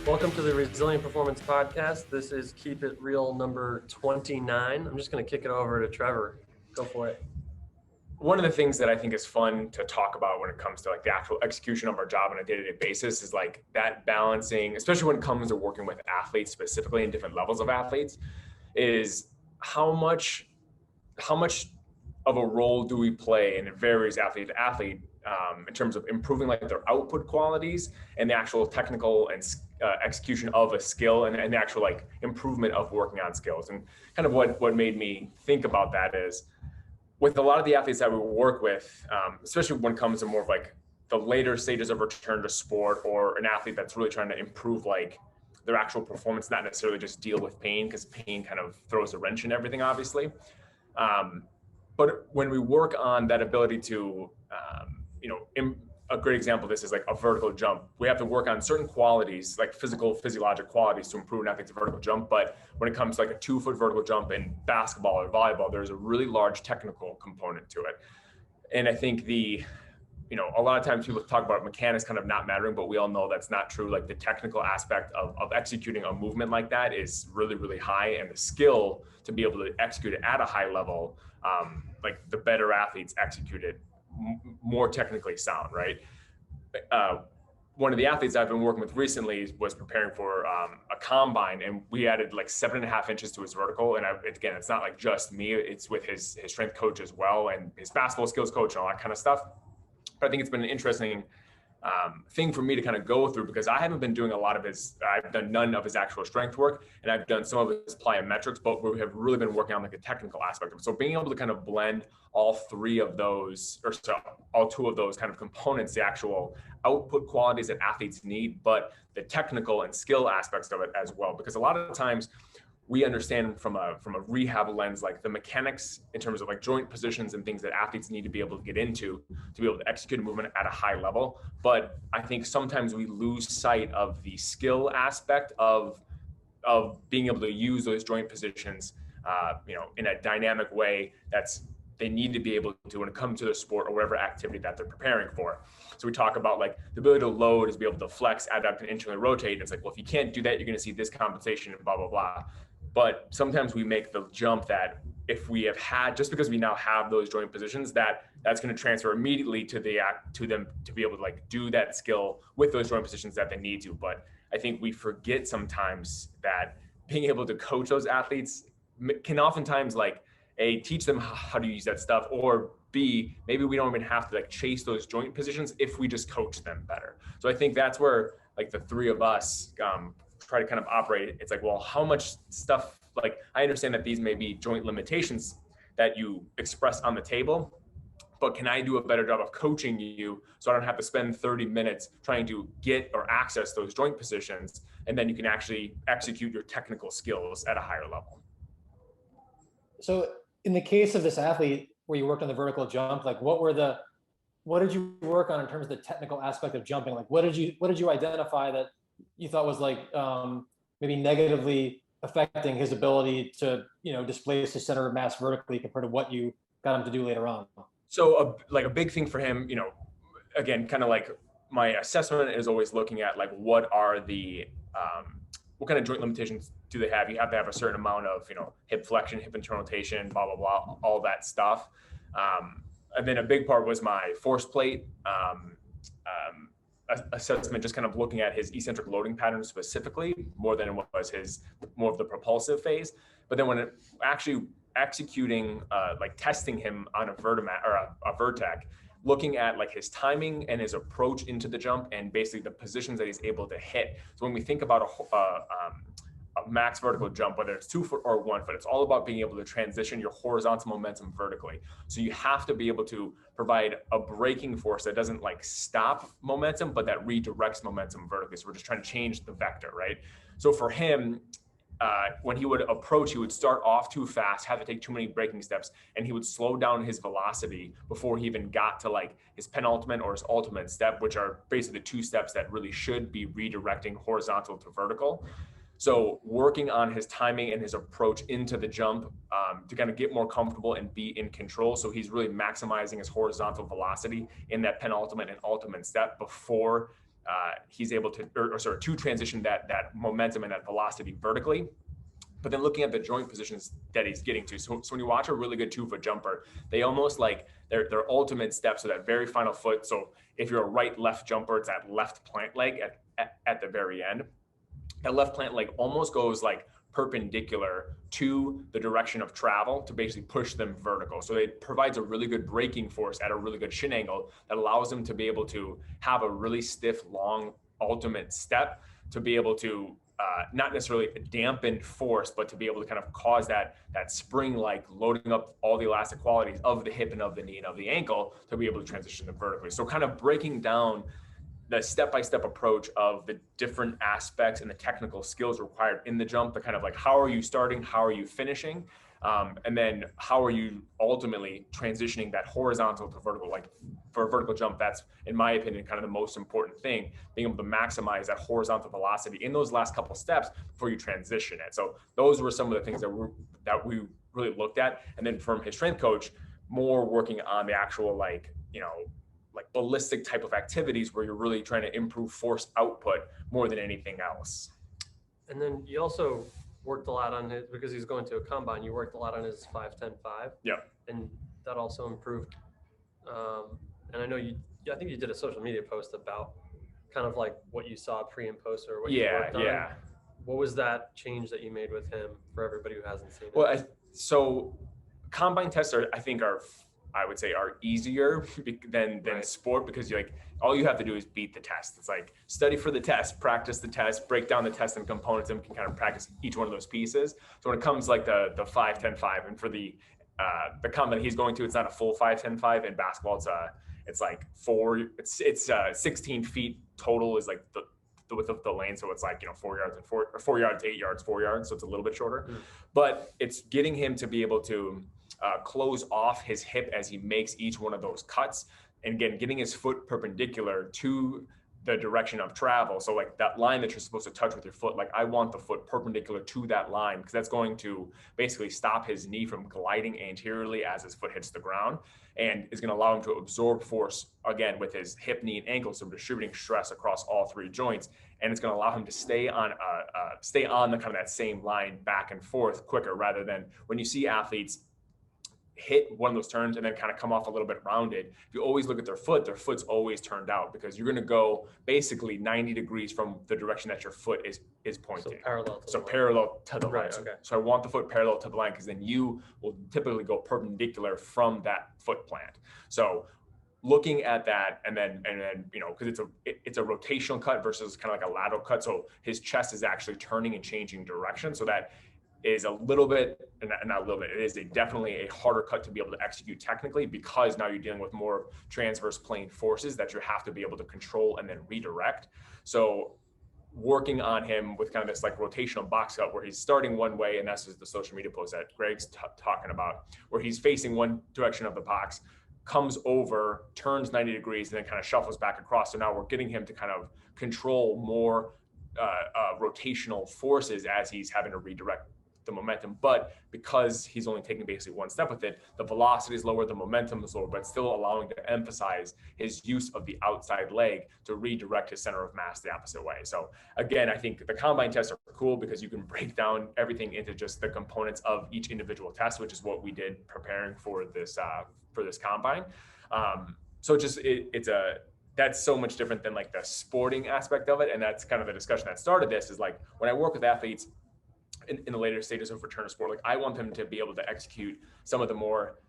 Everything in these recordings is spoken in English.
Welcome to the Resilient Performance Podcast. This is Keep It Real number 29. I'm just going to kick it over to Trevor. Go for it. One of the things that I think is fun to talk about when it comes to like the actual execution of our job on a day-to-day basis is like that balancing, especially when it comes to working with athletes specifically and different levels of athletes, is how much of a role do we play, and it varies athlete to athlete, in terms of improving like their output qualities and the actual technical and execution of a skill and the actual like improvement of working on skills. And kind of what made me think about that is with a lot of the athletes that we work with, especially when it comes to more of like the later stages of return to sport, or an athlete that's really trying to improve like their actual performance, not necessarily just deal with pain, because pain kind of throws a wrench in everything, obviously. But when we work on that ability to, a great example of this is like a vertical jump. We have to work on certain qualities, like physiologic qualities, to improve an athlete's vertical jump. But when it comes to like a 2-foot vertical jump in basketball or volleyball, there's a really large technical component to it. And I think a lot of times people talk about mechanics kind of not mattering, but we all know that's not true. Like the technical aspect of executing a movement like that is really, really high. And the skill to be able to execute it at a high level, like the better athletes execute it more technically sound, right? One of the athletes I've been working with recently was preparing for a combine, and we added like 7.5 inches to his vertical. And again, it's not like just me, it's with his strength coach as well, and his basketball skills coach and all that kind of stuff. But I think it's been an interesting thing for me to kind of go through, because I haven't been doing I've done none of his actual strength work, and I've done some of his plyometrics, but we have really been working on like a technical aspect of it. So being able to kind of blend all 3 of those, all 2 of those kind of components, the actual output qualities that athletes need, but the technical and skill aspects of it as well. Because a lot of times we understand from a rehab lens, like the mechanics in terms of like joint positions and things that athletes need to be able to get into to be able to execute a movement at a high level. But I think sometimes we lose sight of the skill aspect of being able to use those joint positions, in a dynamic way they need to be able to when it comes to the sport or whatever activity that they're preparing for. So we talk about like the ability to load is be able to flex, adduct, and internally rotate. And it's like, well, if you can't do that, you're going to see this compensation and blah, blah, blah. But sometimes we make the jump that if we have had, just because we now have those joint positions, that's going to transfer immediately to them to be able to like do that skill with those joint positions that they need to. But I think we forget sometimes that being able to coach those athletes can oftentimes like teach them how to use that stuff, or B, maybe we don't even have to like chase those joint positions if we just coach them better. So I think that's where like the 3 of us try to kind of operate. It's like, well, how much stuff, like I understand that these may be joint limitations that you express on the table, but can I do a better job of coaching you so I don't have to spend 30 minutes trying to get or access those joint positions, and then you can actually execute your technical skills at a higher level. So in the case of this athlete where you worked on the vertical jump, like what did you work on in terms of the technical aspect of jumping? Like what did you identify that you thought was like maybe negatively affecting his ability to, displace his center of mass vertically compared to what you got him to do later on? So a big thing for him, again, kind of like my assessment is always looking at like what are the what kind of joint limitations do they have? You have to have a certain amount of, hip flexion, hip internal rotation, blah, blah, blah, all that stuff. And then a big part was my force plate assessment, just kind of looking at his eccentric loading pattern specifically, more than it was more of the propulsive phase. But then when it actually executing, like testing him on a vertimat or a vertec, looking at like his timing and his approach into the jump and basically the positions that he's able to hit. So when we think about a max vertical jump, whether it's 2 foot or 1 foot, it's all about being able to transition your horizontal momentum vertically. So you have to be able to provide a braking force that doesn't like stop momentum, but that redirects momentum vertically. So we're just trying to change the vector, right? So for him, when he would approach, he would start off too fast, have to take too many braking steps, and he would slow down his velocity before he even got to like his penultimate or his ultimate step, which are basically the 2 steps that really should be redirecting horizontal to vertical. So working on his timing and his approach into the jump to kind of get more comfortable and be in control. So he's really maximizing his horizontal velocity in that penultimate and ultimate step before he's able to, to transition that momentum and that velocity vertically. But then looking at the joint positions that he's getting to. So when you watch a really good 2-foot jumper, they almost like their ultimate steps, so that very final foot. So if you're a right-left jumper, it's that left plant leg at the very end. That left plant leg almost goes like perpendicular to the direction of travel to basically push them vertical. So it provides a really good braking force at a really good shin angle that allows them to be able to have a really stiff, long ultimate step to be able to not necessarily a dampened force, but to be able to kind of cause that spring-like loading up all the elastic qualities of the hip and of the knee and of the ankle to be able to transition them vertically. So kind of breaking down the step-by-step approach of the different aspects and the technical skills required in the jump, the kind of like, how are you starting, how are you finishing, and then how are you ultimately transitioning that horizontal to vertical. Like for a vertical jump, that's, in my opinion, kind of the most important thing, being able to maximize that horizontal velocity in those last couple steps before you transition it. So those were some of the things that we really looked at. And then from his strength coach, more working on the actual, like ballistic type of activities where you're really trying to improve force output more than anything else. And then you also worked a lot on his, because he's going to a combine, you worked a lot on his 5-10-5. Yeah. And that also improved. And I know I think you did a social media post about kind of like what you saw pre and post, or what you worked on. Yeah. What was that change that you made with him for everybody who hasn't seen it? Well, so combine tests I would say are easier than Right. sport, because all you have to do is beat the test. It's like study for the test, practice the test, break down the test and components, and can kind of practice each one of those pieces. So when it comes like the 5-10-5, and for the combine he's going to, it's not a full 5-10-5 in basketball. It's like 16 feet total is like the width of the lane. So it's like, 4 yards and 4 yards, 8 yards, 4 yards. So it's a little bit shorter, but it's getting him to be able to close off his hip as he makes each one of those cuts. And again, getting his foot perpendicular to the direction of travel. So like that line that you're supposed to touch with your foot, like I want the foot perpendicular to that line, because that's going to basically stop his knee from gliding anteriorly as his foot hits the ground, and is going to allow him to absorb force again with his hip, knee, and ankle. So distributing stress across all three joints. And it's going to allow him to stay on the kind of that same line back and forth quicker, rather than when you see athletes hit one of those turns and then kind of come off a little bit rounded. If you always look at their foot's always turned out, because you're going to go basically 90 degrees from the direction that your foot is pointing. So parallel to the line. Right, okay. So I want the foot parallel to the line, because then you will typically go perpendicular from that foot plant. So looking at that, and then because it's a rotational cut versus kind of like a lateral cut. So his chest is actually turning and changing direction. So that is a little bit, not a little bit, it is definitely a harder cut to be able to execute technically, because now you're dealing with more transverse plane forces that you have to be able to control and then redirect. So working on him with kind of this like rotational box cut, where he's starting one way, and that's just the social media post that Greg's talking about, where he's facing one direction of the box, comes over, turns 90 degrees, and then kind of shuffles back across. So now we're getting him to kind of control more rotational forces as he's having to redirect the momentum. But because he's only taking basically one step with it, the velocity is lower, the momentum is lower, but still allowing to emphasize his use of the outside leg to redirect his center of mass the opposite way. So again, I think the combine tests are cool because you can break down everything into just the components of each individual test, which is what we did preparing for this combine. So just that's so much different than like the sporting aspect of it. And that's kind of the discussion that started this, is like when I work with athletes in the later stages of return to sport, like I want them to be able to execute some of the more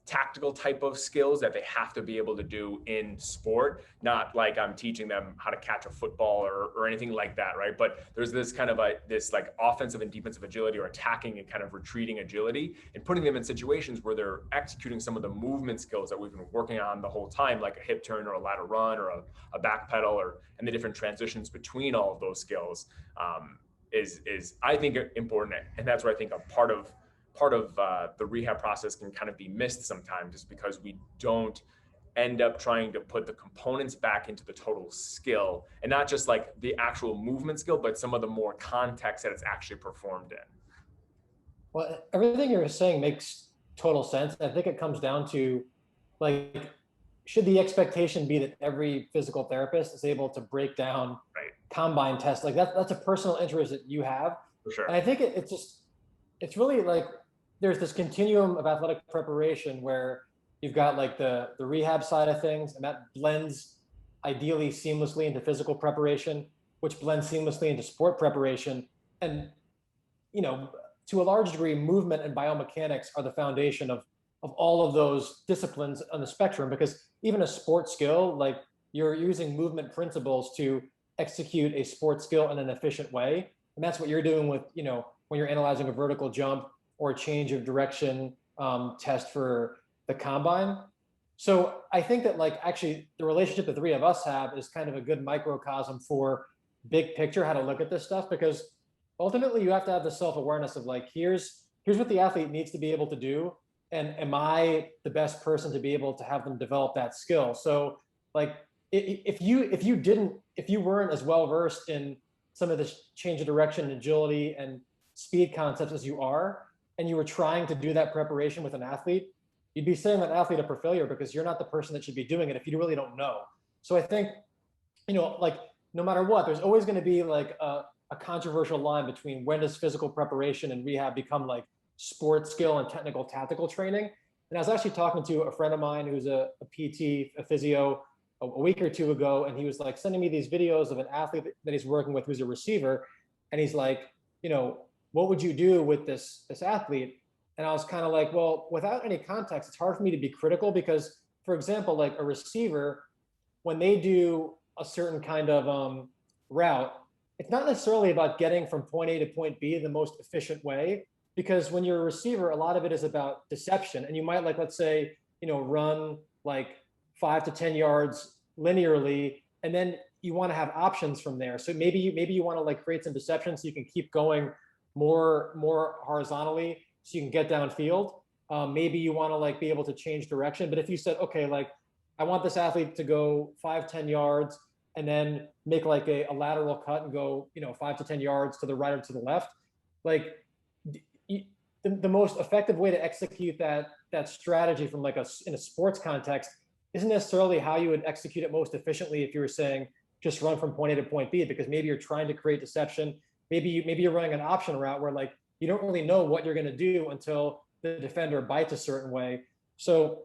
tactical type of skills that they have to be able to do in sport, not like I'm teaching them how to catch a football or anything like that, right? But there's this kind of this like offensive and defensive agility, or attacking and kind of retreating agility, and putting them in situations where they're executing some of the movement skills that we've been working on the whole time, like a hip turn or a lateral run or a back pedal, and the different transitions between all of those skills is I think important. And that's where I think a part of the rehab process can kind of be missed sometimes, just because we don't end up trying to put the components back into the total skill, and not just like the actual movement skill, but some of the more context that it's actually performed in. Well, everything you're saying makes total sense. I think it comes down to like should the expectation be that every physical therapist is able to break down Right. combine tests? Like that's a personal interest that you have. For sure. And I think it's really like there's this continuum of athletic preparation where you've got like the rehab side of things, and that blends ideally seamlessly into physical preparation, which blends seamlessly into sport preparation. And, you know, to a large degree, movement and biomechanics are the foundation of all of those disciplines on the spectrum, because even a sport skill, like you're using movement principles to execute a sport skill in an efficient way. And that's what you're doing with, you know, when you're analyzing a vertical jump or a change of direction test for the combine. So I think that like actually the relationship the three of us have is kind of a good microcosm for big picture, how to look at this stuff, because ultimately you have to have the self-awareness of like, here's what the athlete needs to be able to do. And am I the best person to be able to have them develop that skill? So like if you weren't as well versed in some of this change of direction, agility, and speed concepts as you are, and you were trying to do that preparation with an athlete, you'd be setting that athlete up for failure because you're not the person that should be doing it if you really don't know. So I think, you know, like no matter what, there's always going to be like a controversial line between when does physical preparation and rehab become like sport skill and technical tactical training. And I was actually talking to a friend of mine who's a PT, a physio, a week or two ago, and he was like sending me these videos of an athlete that he's working with who's a receiver, and he's like, you know, what would you do with this athlete? And I was kind of like, well, without any context, it's hard for me to be critical because, for example, like a receiver, when they do a certain kind of route, it's not necessarily about getting from point A to point B the most efficient way, because when you're a receiver, a lot of it is about deception. And you might like, let's say, you know, run like 5 to 10 yards linearly, and then you want to have options from there. So maybe you want to like create some deception so you can keep going more horizontally so you can get downfield. Maybe you want to like be able to change direction. But if you said, okay, like I want this athlete to go 5-10 yards and then make like a lateral cut and go, you know, 5 to 10 yards to the right or to the left, like the most effective way to execute that strategy from like in a sports context isn't necessarily how you would execute it most efficiently if you were saying just run from point A to point B, because maybe you're trying to create deception. Maybe you're running an option route where like you don't really know what you're going to do until the defender bites a certain way. So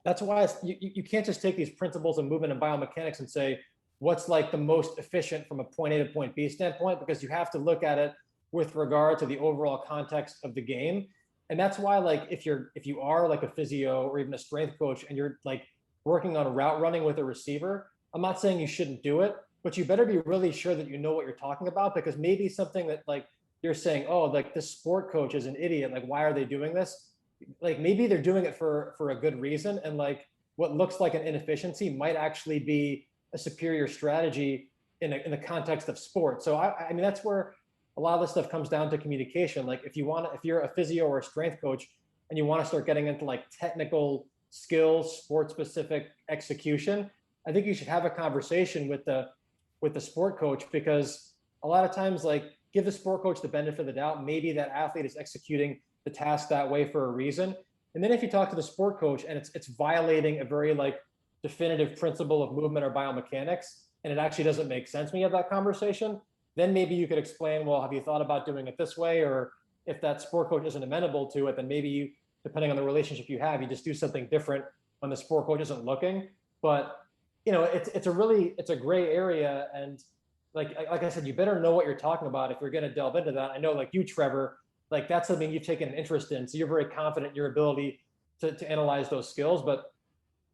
that's why you can't just take these principles of movement and biomechanics and say what's like the most efficient from a point A to point B standpoint, because you have to look at it with regard to the overall context of the game. And that's why like if you are like a physio or even a strength coach and you're like working on route running with a receiver, I'm not saying you shouldn't do it, but you better be really sure that you know what you're talking about, because maybe something that like you're saying, oh, like this sport coach is an idiot, like why are they doing this? Like maybe they're doing it for a good reason, and like what looks like an inefficiency might actually be a superior strategy in the context of sport. So I mean that's where a lot of this stuff comes down to communication. Like if you're a physio or a strength coach and you want to start getting into like technical skills, sport specific execution, I think you should have a conversation with the sport coach, because a lot of times like give the sport coach the benefit of the doubt. Maybe that athlete is executing the task that way for a reason. And then if you talk to the sport coach and it's violating a very like definitive principle of movement or biomechanics, and it actually doesn't make sense when you have that conversation, then maybe you could explain, well, have you thought about doing it this way? Or if that sport coach isn't amenable to it, then maybe you, depending on the relationship you have, you just do something different when the sport coach isn't looking. But you know, it's a gray area. And like I said, you better know what you're talking about if you're going to delve into that. I know like you, Trevor, like that's something you've taken an interest in. So you're very confident in your ability to analyze those skills. But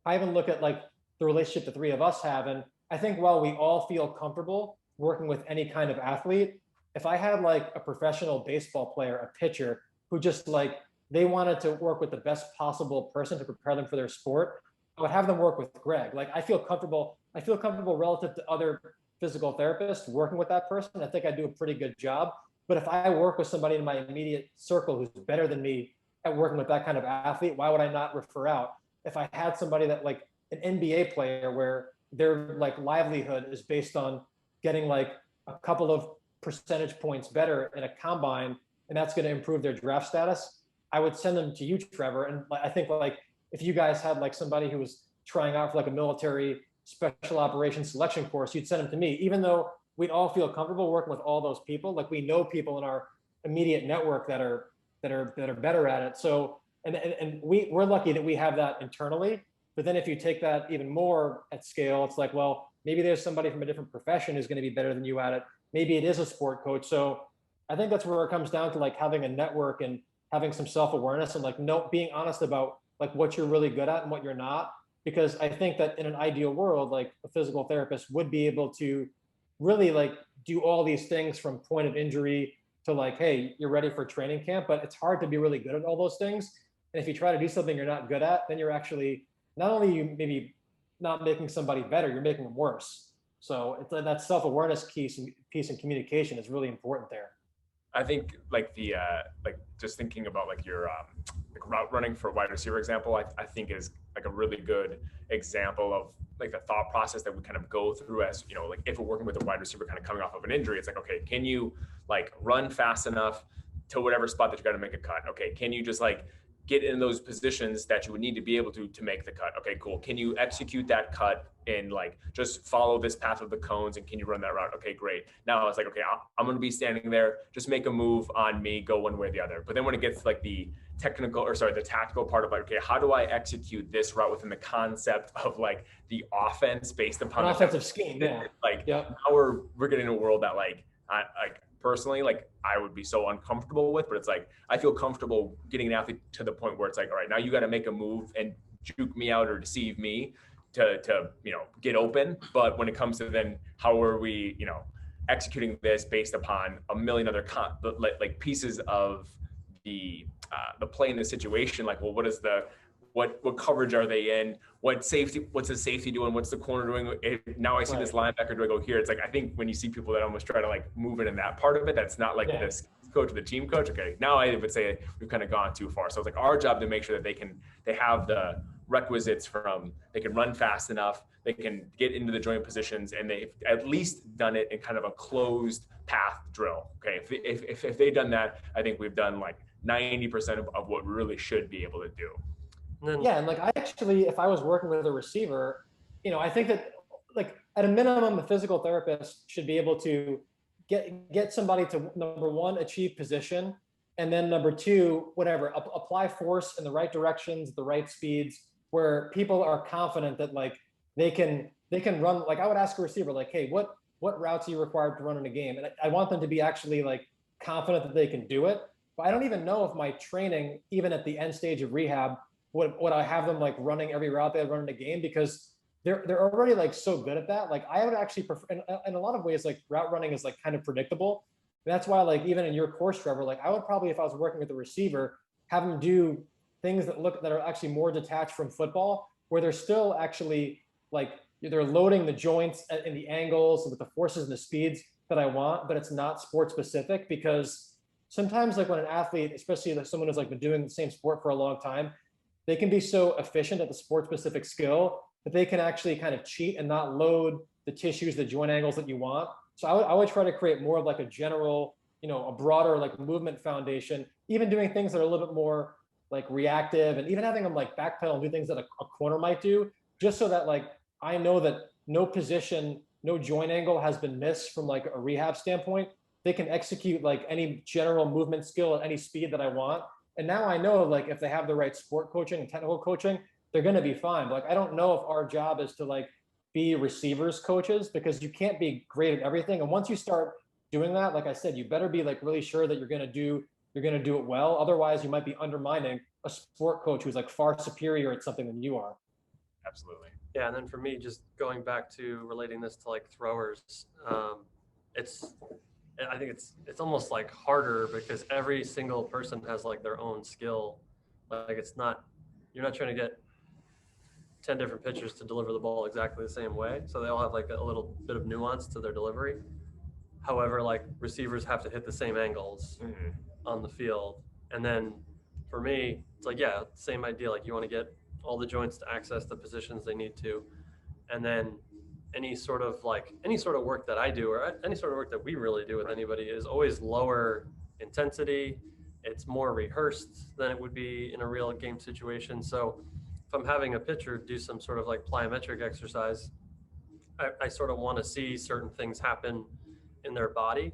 I even look at like the relationship the three of us have. And I think while we all feel comfortable working with any kind of athlete, if I had like a professional baseball player, a pitcher who just like, they wanted to work with the best possible person to prepare them for their sport, I would have them work with Greg. Like I feel comfortable relative to other physical therapists working with that person. I think I do a pretty good job. But if I work with somebody in my immediate circle who's better than me at working with that kind of athlete, why would I not refer out? If I had somebody that like an NBA player where their like livelihood is based on getting like a couple of percentage points better in a combine, and that's going to improve their draft status, I would send them to you, Trevor. And I think like if you guys had like somebody who was trying out for like a military special operations selection course, you'd send them to me, even though we'd all feel comfortable working with all those people. Like we know people in our immediate network that are better at it. So and we're lucky that we have that internally. But then if you take that even more at scale, it's like, well, maybe there's somebody from a different profession who's going to be better than you at it. Maybe it is a sport coach. So I think that's where it comes down to like having a network and having some self-awareness and like being honest about like what you're really good at and what you're not. Because I think that in an ideal world, like a physical therapist would be able to really like do all these things from point of injury to like, hey, you're ready for training camp, but it's hard to be really good at all those things. And if you try to do something you're not good at, then you're actually not only you maybe not making somebody better, you're making them worse. So it's that self-awareness piece and communication is really important there. I think like the like just thinking about like your like route running for wide receiver example, I think is like a really good example of like the thought process that we kind of go through as, you know, like if we're working with a wide receiver kind of coming off of an injury, it's like, okay, can you like run fast enough to whatever spot that you got to make a cut? Okay, can you just like get in those positions that you would need to be able to make the cut? Okay, cool. Can you execute that cut and like just follow this path of the cones, and can you run that route? Okay, great. Now it's like, okay, I'm going to be standing there, just make a move on me, go one way or the other. But then when it gets to like the the tactical part of like, okay, how do I execute this route within the concept of like the offense based upon an offensive scheme? Yeah. Like yep. Now we're getting in a world that like personally, like I would be so uncomfortable with, but it's like, I feel comfortable getting an athlete to the point where it's like, all right, now you got to make a move and juke me out or deceive me to, you know, get open. But when it comes to then how are we, you know, executing this based upon a million other like pieces of the play in the situation, like, well, what coverage are they in? What's the safety doing? What's the corner doing? Now I see this linebacker, do I go here? It's like, I think when you see people that almost try to like move it in that part of it, that's not like this coach or the team coach. Okay, now I would say we've kind of gone too far. So it's like our job to make sure that they have the requisites from, they can run fast enough, they can get into the joint positions, and they've at least done it in kind of a closed path drill. Okay, if they've done that, I think we've done like 90% of what we really should be able to do. And like I actually, if I was working with a receiver, you know, I think that like at a minimum, the physical therapist should be able to get somebody to, number one, achieve position, and then number two, whatever, apply force in the right directions, the right speeds, where people are confident that like they can run. Like I would ask a receiver, like, hey, what routes are you required to run in a game? And I want them to be actually like confident that they can do it. But I don't even know if my training, even at the end stage of rehab, would I have them like running every route they run in a game, because they're already like so good at that. Like I would actually prefer, in a lot of ways, like route running is like kind of predictable. And that's why like even in your course, Trevor, like I would probably, if I was working with a receiver, have them do things that are actually more detached from football, where they're still actually like they're loading the joints in the angles with the forces and the speeds that I want, but it's not sport specific. Because sometimes like when an athlete, especially like someone who's like been doing the same sport for a long time, they can be so efficient at the sport specific skill that they can actually kind of cheat and not load the tissues, the joint angles that you want. So I would try to create more of like a general, you know, a broader like movement foundation, even doing things that are a little bit more like reactive, and even having them like backpedal and do things that a corner might do, just so that like I know that no position, no joint angle has been missed from like a rehab standpoint. They can execute like any general movement skill at any speed that I want. And now I know like if they have the right sport coaching and technical coaching, they're going to be fine. But like I don't know if our job is to like be receivers coaches, because you can't be great at everything. And once you start doing that, like I said, you better be like really sure that you're going to do it well. Otherwise, you might be undermining a sport coach who's like far superior at something than you are. Absolutely. Yeah, and then for me, just going back to relating this to like throwers, I think it's almost like harder, because every single person has like their own skill. Like you're not trying to get 10 different pitchers to deliver the ball exactly the same way. So they all have like a little bit of nuance to their delivery. However, like receivers have to hit the same angles on the field. And then for me, it's like, yeah, same idea. Like you want to get all the joints to access the positions they need to. And then any sort of work that I do, or any sort of work that we really do with anybody, is always lower intensity. It's more rehearsed than it would be in a real game situation. So I'm having a pitcher do some sort of like plyometric exercise, I sort of want to see certain things happen in their body.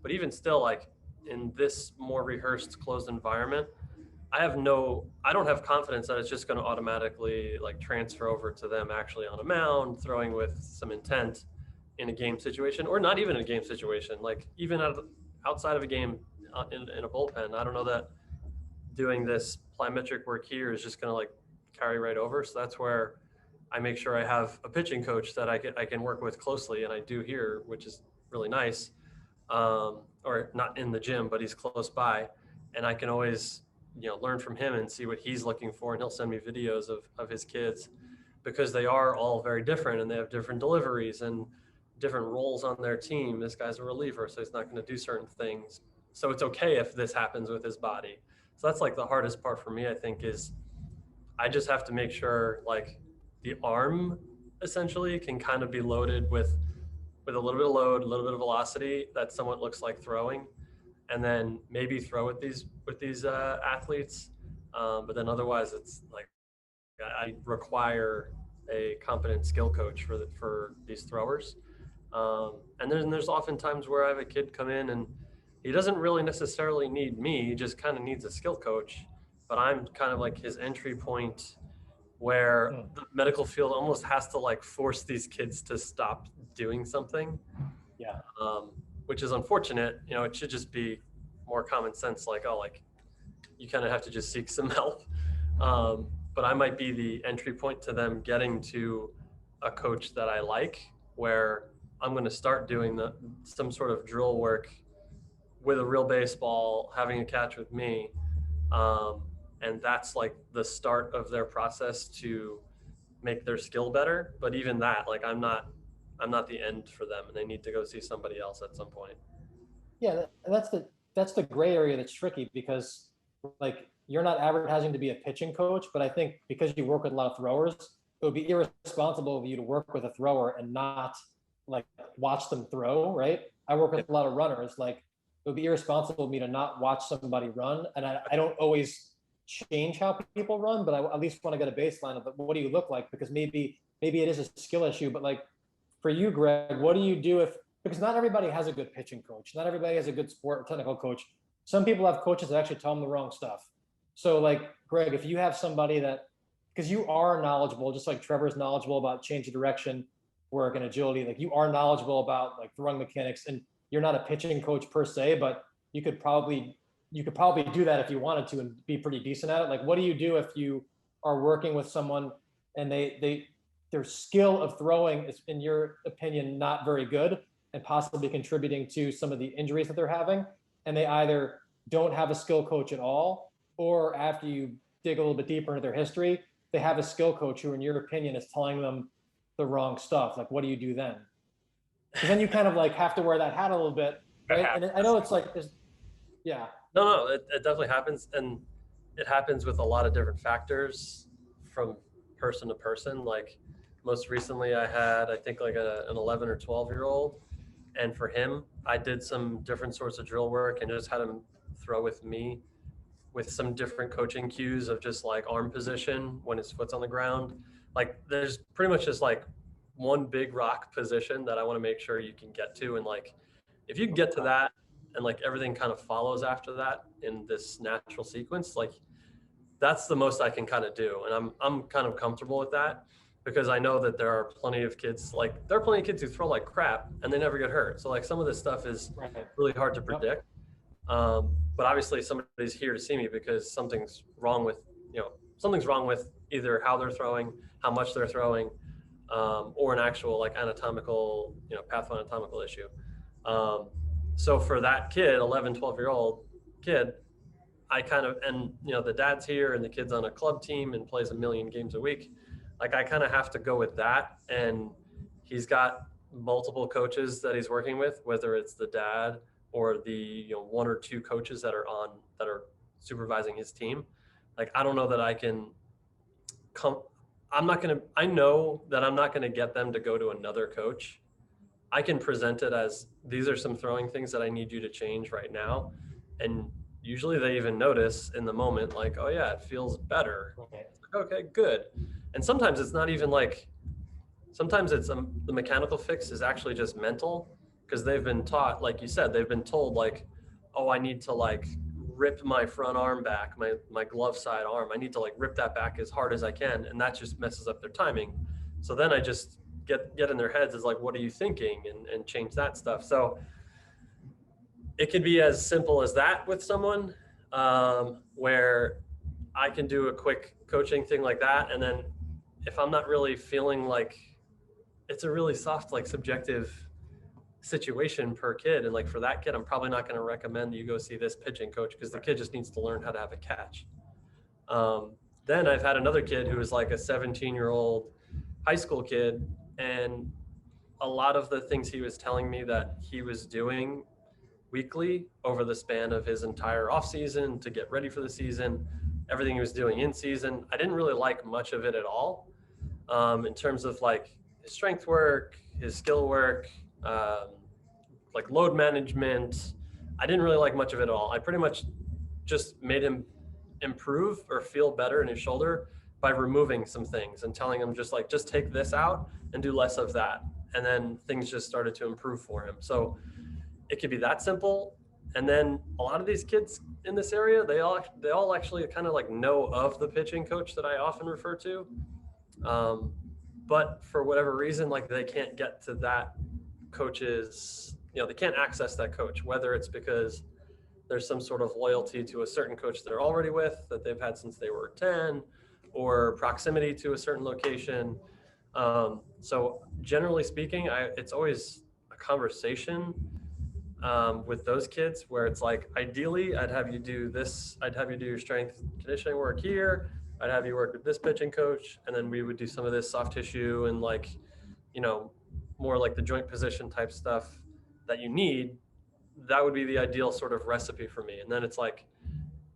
But even still, like in this more rehearsed, closed environment, I don't have confidence that it's just going to automatically like transfer over to them actually on a mound, throwing with some intent in a game situation, or not even in a game situation, like even outside of a game in a bullpen. I don't know that doing this plyometric work here is just going to like carry right over. So that's where I make sure I have a pitching coach that I can work with closely, and I do here, which is really nice. Or not in the gym, but he's close by, and I can always learn from him and see what he's looking for, and he'll send me videos of his kids because they are all very different and they have different deliveries and different roles on their team. This guy's a reliever, so he's not going to do certain things. So it's okay if this happens with his body. So that's like the hardest part for me, I think, is I just have to make sure like the arm essentially can kind of be loaded with a little bit of load, a little bit of velocity that somewhat looks like throwing, and then maybe throw with these athletes. But then otherwise, it's like I require a competent skill coach for these throwers. And there's often times where I have a kid come in and he doesn't really necessarily need me. He just kind of needs a skill coach, but I'm kind of like his entry point where the medical field almost has to like force these kids to stop doing something. Yeah. Which is unfortunate. It should just be more common sense. Like, oh, like you kind of have to just seek some help. But I might be the entry point to them getting to a coach that I like, where I'm going to start doing some sort of drill work with a real baseball, having a catch with me. And that's like the start of their process to make their skill better. But even that, like I'm not the end for them, and they need to go see somebody else at some point. Yeah, that's the gray area that's tricky, because like you're not advertising to be a pitching coach, but I think because you work with a lot of throwers, it would be irresponsible of you to work with a thrower and not like watch them throw, right? I work with a lot of runners. Like it would be irresponsible of me to not watch somebody run, and I don't always change how people run, but I at least want to get a baseline of what do you look like, because maybe it is a skill issue. But like for you, Greg, what do you do because not everybody has a good pitching coach, not everybody has a good sport or technical coach. Some people have coaches that actually tell them the wrong stuff. So like Greg, if you have somebody that, because you are knowledgeable, just like Trevor's knowledgeable about change of direction work and agility, like you are knowledgeable about like throwing mechanics, and you're not a pitching coach per se, but you could probably do that if you wanted to and be pretty decent at it. Like, what do you do if you are working with someone and their skill of throwing is, in your opinion, not very good and possibly contributing to some of the injuries that they're having, and they either don't have a skill coach at all, or after you dig a little bit deeper into their history, they have a skill coach who, in your opinion, is telling them the wrong stuff? Like, what do you do then? Because then you kind of like have to wear that hat a little bit, right? And I know it's like, yeah. No, it definitely happens, and it happens with a lot of different factors from person to person. Like most recently, I had, I think, like an 11 or 12-year-old, and for him, I did some different sorts of drill work and just had him throw with me with some different coaching cues of just like arm position when his foot's on the ground. Like there's pretty much just like one big rock position that I want to make sure you can get to, and like if you get to that and like everything kind of follows after that in this natural sequence, like that's the most I can kind of do. And I'm kind of comfortable with that, because I know that there are plenty of kids who throw like crap and they never get hurt. So like some of this stuff is really hard to predict. But obviously somebody's here to see me because something's wrong with either how they're throwing, how much they're throwing, or an actual like anatomical, pathoanatomical issue. So for that kid, 11, 12-year-old kid, I kind of, and the dad's here and the kid's on a club team and plays a million games a week. Like I kind of have to go with that. And he's got multiple coaches that he's working with, whether it's the dad or the one or two coaches that are supervising his team. Like I don't know that I can come. I know that I'm not going to get them to go to another coach. I can present it as, these are some throwing things that I need you to change right now. And usually they even notice in the moment, like, oh yeah, it feels better. Okay. Okay, good. And sometimes it's not even like, sometimes it's the mechanical fix is actually just mental, because they've been taught, like you said, they've been told like, oh, I need to like rip my front arm back, my glove side arm. I need to like rip that back as hard as I can, and that just messes up their timing. So then I just get in their heads is like, what are you thinking, and change that stuff. So it could be as simple as that with someone, where I can do a quick coaching thing like that, and then if I'm not really feeling like, it's a really soft, like subjective situation per kid. And like for that kid, I'm probably not going to recommend you go see this pitching coach, because the kid just needs to learn how to have a catch. Then I've had another kid who was like a 17-year-old high school kid. And a lot of the things he was telling me that he was doing weekly over the span of his entire off season to get ready for the season, everything he was doing in season, I didn't really like much of it at all. In terms of like his strength work, his skill work, like load management, I didn't really like much of it at all. I pretty much just made him improve or feel better in his shoulder by removing some things and telling him just like, just take this out and do less of that. And then things just started to improve for him. So it could be that simple. And then a lot of these kids in this area, they all actually kind of like know of the pitching coach that I often refer to. But for whatever reason, like they can't get to that coach's, they can't access that coach, whether it's because there's some sort of loyalty to a certain coach they're already with that they've had since they were 10, or proximity to a certain location. So generally speaking, it's always a conversation with those kids where it's like, ideally, I'd have you do this. I'd have you do your strength conditioning work here. I'd have you work with this pitching coach. And then we would do some of this soft tissue and like, more like the joint position type stuff that you need. That would be the ideal sort of recipe for me. And then it's like,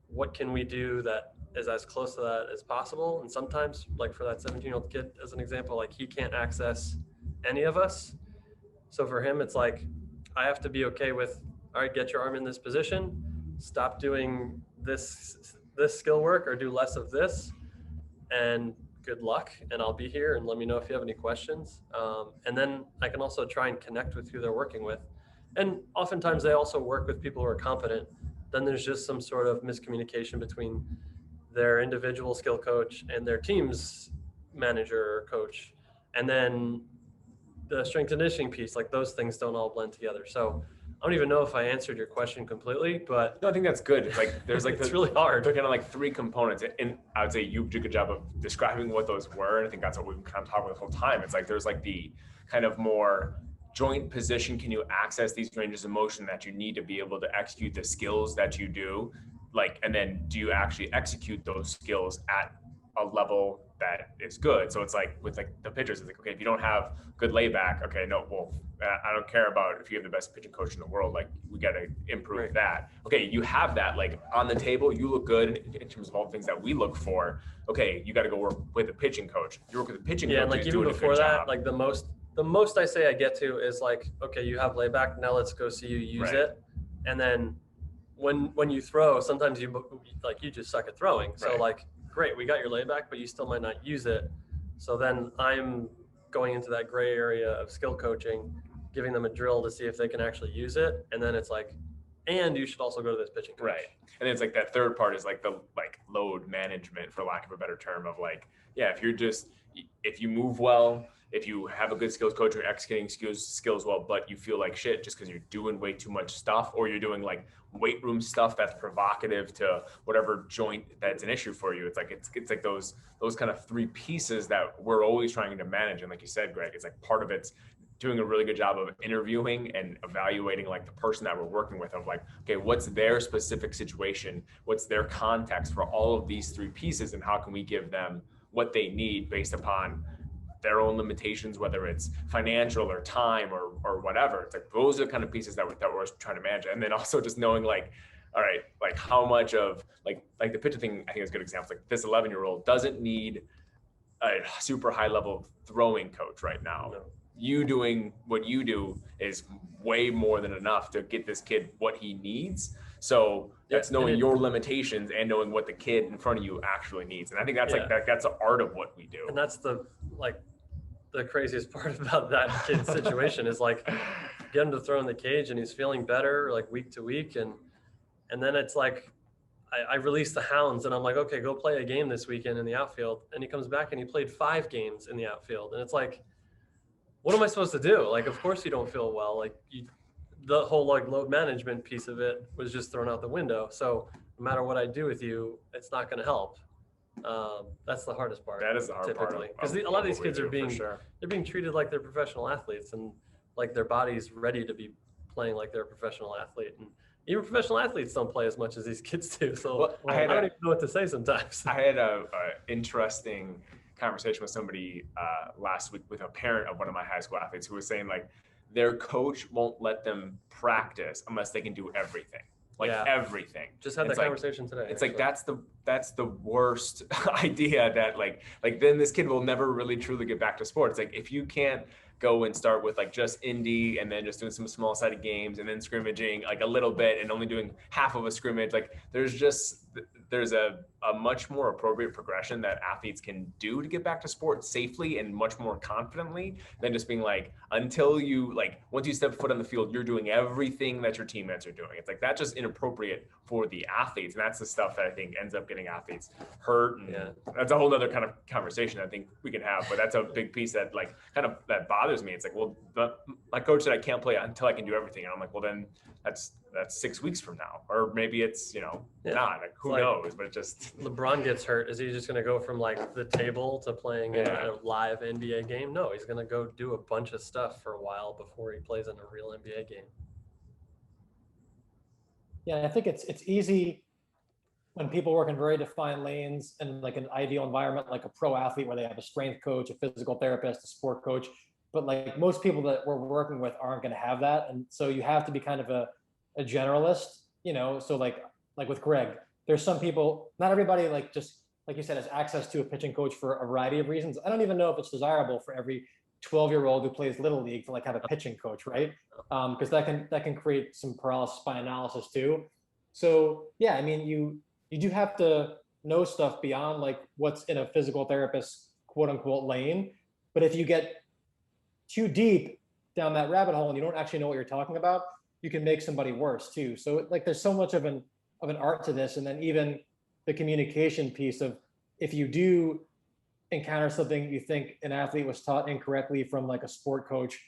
what can we do that is as close to that as possible? And sometimes, like for that 17-year-old kid, as an example, like he can't access any of us. So for him, it's like, I have to be okay with, all right, get your arm in this position, stop doing this skill work, or do less of this, and good luck. And I'll be here, and let me know if you have any questions. And then I can also try and connect with who they're working with. And oftentimes they also work with people who are competent. Then there's just some sort of miscommunication between their individual skill coach and their team's manager or coach. And then the strength conditioning piece, like those things don't all blend together. So I don't even know if I answered your question completely, but no, I think that's good. It's like, there's like, it's really hard. They're kind of like three components. And I would say you did a good job of describing what those were. And I think that's what we've kind of talked about the whole time. It's like, there's like the kind of more joint position. Can you access these ranges of motion that you need to be able to execute the skills that you do? Like, and then do you actually execute those skills at a level that is good? So it's like with like the pitchers, it's like, okay, if you don't have good layback, okay, no, well, I don't care about if you have the best pitching coach in the world, like we got to improve that. Okay, you have that like on the table, you look good in terms of all the things that we look for. Okay, you got to go work with a pitching coach. You work with a pitching coach. Yeah, and like even before that, like the most I say I get to is like, okay, you have layback, now let's go see you use it. And then when you throw, sometimes you just suck at throwing. So like, great, we got your layback, but you still might not use it. So then I'm going into that gray area of skill coaching, giving them a drill to see if they can actually use it. And then it's like, and you should also go to this pitching coach. Right. And it's like that third part is like the like load management, for lack of a better term, of like, yeah, if you move well, if you have a good skills coach, you're executing skills well, but you feel like shit just because you're doing way too much stuff, or you're doing like weight room stuff that's provocative to whatever joint that's an issue for you. It's like those kind of three pieces that we're always trying to manage. And like you said, Greg, it's like part of it's doing a really good job of interviewing and evaluating like the person that we're working with, of like, okay, what's their specific situation? What's their context for all of these three pieces? And how can we give them what they need based upon their own limitations, whether it's financial or time or whatever. It's like, those are the kind of pieces that we're trying to manage. And then also just knowing like, all right, like how much of like the pitcher thing, I think is a good example. Like this 11-year-old doesn't need a super high level throwing coach right now. No. you doing what you do is way more than enough to get this kid what he needs. So that's knowing your limitations and knowing what the kid in front of you actually needs. And I think that's that's the art of what we do. And that's the craziest part about that kid's situation is like, get him to throw in the cage and he's feeling better like week to week. And then it's like, I release the hounds and I'm like, okay, go play a game this weekend in the outfield. And he comes back and he played 5 games in the outfield. And it's like, what am I supposed to do? Like, of course you don't feel well. Like the whole like load management piece of it was just thrown out the window. So no matter what I do with you, it's not going to help. That's the hardest part. That is the hard part. Because a lot of these kids are they're being treated like they're professional athletes and like their body's ready to be playing like they're a professional athlete. And even professional athletes don't play as much as these kids do. So I don't even know what to say sometimes. I had a interesting conversation with somebody last week with a parent of one of my high school athletes who was saying like their coach won't let them practice unless they can do everything. Everything. Just had that conversation today. It's like that's the worst idea that like then this kid will never really truly get back to sports. Like if you can't go and start with like just indie and then just doing some small sided games and then scrimmaging like a little bit and only doing half of a scrimmage, like there's a much more appropriate progression that athletes can do to get back to sports safely and much more confidently than just being like, until you like, once you step foot on the field, you're doing everything that your teammates are doing. It's like, that's just inappropriate for the athletes. And that's the stuff that I think ends up getting athletes hurt. And that's a whole nother kind of conversation I think we can have, but that's a big piece that like kind of that bothers me. It's like, well, my coach said I can't play until I can do everything. And I'm like, well, then that's 6 weeks from now, or maybe it's not like who knows, but it just LeBron gets hurt. Is he just going to go from like the table to playing in a live NBA game? No, he's going to go do a bunch of stuff for a while before he plays in a real NBA game. Yeah, I think it's easy when people work in very defined lanes and like an ideal environment, like a pro athlete where they have a strength coach, a physical therapist, a sport coach. But like most people that we're working with aren't going to have that. And so you have to be kind of a generalist, so like with Greg, there's some people, not everybody like just like you said has access to a pitching coach for a variety of reasons. I don't even know if it's desirable for every 12-year-old who plays little league to like have a pitching coach, right? Because that can create some paralysis by analysis too. So yeah, I mean you do have to know stuff beyond like what's in a physical therapist quote unquote lane. But if you get too deep down that rabbit hole and you don't actually know what you're talking about, you can make somebody worse too. So like there's so much of an art to this. And then even the communication piece of if you do encounter something you think an athlete was taught incorrectly from like a sport coach,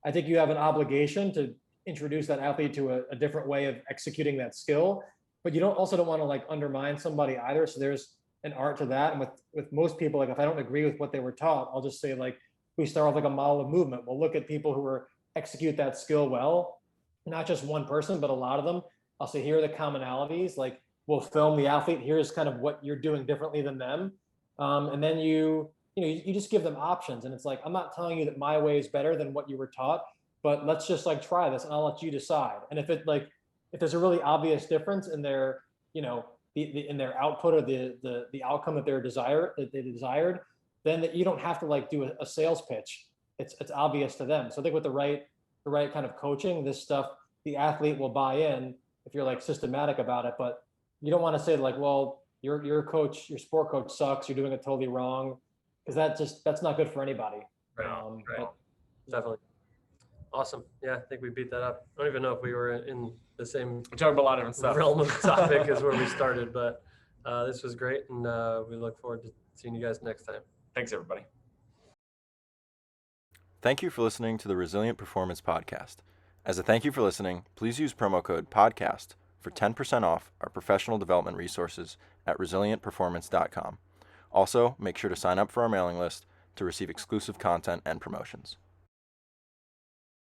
I think you have an obligation to introduce that athlete to a different way of executing that skill. But you don't want to like undermine somebody either. So there's an art to that. And with most people, like if I don't agree with what they were taught, I'll just say like, we start with like a model of movement. We'll look at people who execute that skill well, not just one person, but a lot of them. I'll say, here are the commonalities. Like we'll film the athlete. Here's kind of what you're doing differently than them. And then you just give them options. And it's like, I'm not telling you that my way is better than what you were taught, but let's just like try this and I'll let you decide. And if there's a really obvious difference in their, in their output or the outcome that they desired, then you don't have to like do a sales pitch. It's obvious to them. So I think with the right kind of coaching, this stuff, the athlete will buy in if you're like systematic about it. But you don't want to say like, well, your coach, your sport coach sucks. You're doing it totally wrong, because that's not good for anybody. Right. Right. Definitely. Awesome. Yeah, I think we beat that up. I don't even know if we were in the same talking about a lot of different stuff. Realm of topic as where we started, but this was great, and we look forward to seeing you guys next time. Thanks, everybody. Thank you for listening to the Resilient Performance Podcast. As a thank you for listening, please use promo code PODCAST for 10% off our professional development resources at resilientperformance.com. Also, make sure to sign up for our mailing list to receive exclusive content and promotions.